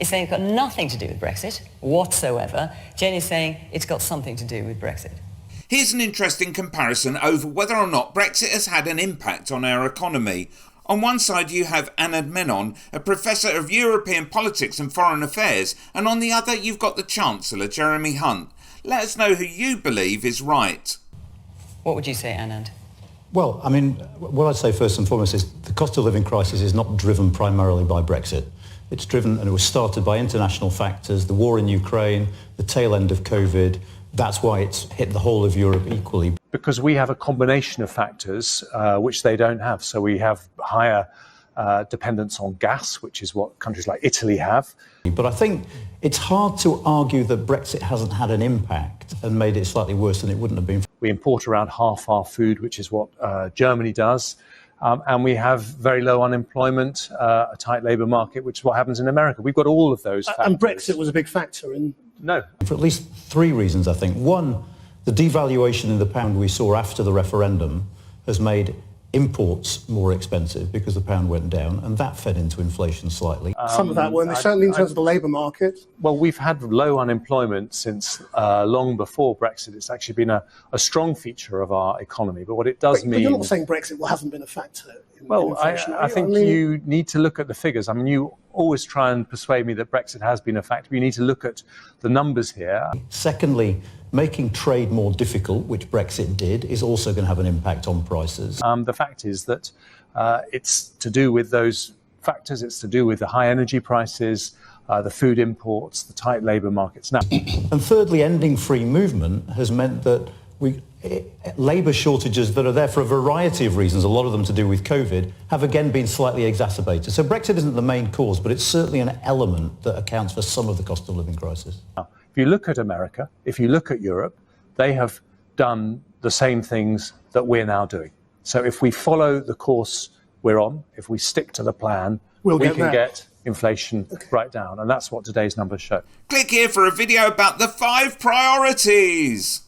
is saying it's got nothing to do with Brexit whatsoever. Jen is saying it's got something to do with Brexit. Here's an interesting comparison over whether or not Brexit has had an impact on our economy. On one side you have Anand Menon, a professor of European politics and foreign affairs, and on the other you've got the Chancellor, Jeremy Hunt. Let us know who you believe is right. What would you say, Anand? Well, I mean, what I'd say first and foremost is the cost of living crisis is not driven primarily by Brexit. It's driven, and it was started by international factors, the war in Ukraine, the tail end of COVID. That's why it's hit the whole of Europe equally. Because we have a combination of factors which they don't have. So we have higher dependence on gas, which is what countries like Italy have. But I think it's hard to argue that Brexit hasn't had an impact and made it slightly worse than it wouldn't have been. We import around half our food, which is what Germany does. And we have very low unemployment, a tight labour market, which is what happens in America. We've got all of those factors. And Brexit was a big factor in... No. For at least three reasons, I think. One, the devaluation in the pound we saw after the referendum has made imports more expensive because the pound went down, and that fed into inflation slightly. Some of that weren't, certainly in terms of the labour market. Well, we've had low unemployment since long before Brexit. It's actually been a strong feature of our economy. But what it does mean... But you're not saying Brexit hasn't been a factor in inflation. I think you need to look at the figures. I mean, you always try and persuade me that Brexit has been a factor. But you need to look at the numbers here. Secondly, making trade more difficult, which Brexit did, is also going to have an impact on prices. The fact is that it's to do with those factors. It's to do with the high energy prices, the food imports, the tight labour markets. Now, and thirdly, ending free movement has meant that labour shortages that are there for a variety of reasons, a lot of them to do with COVID, have again been slightly exacerbated. So Brexit isn't the main cause, but it's certainly an element that accounts for some of the cost of living crisis. If you look at America, if you look at Europe, they have done the same things that we're now doing. So if we follow the course we're on, if we stick to the plan, we can get inflation right down. And that's what today's numbers show. Click here for a video about the 5 priorities.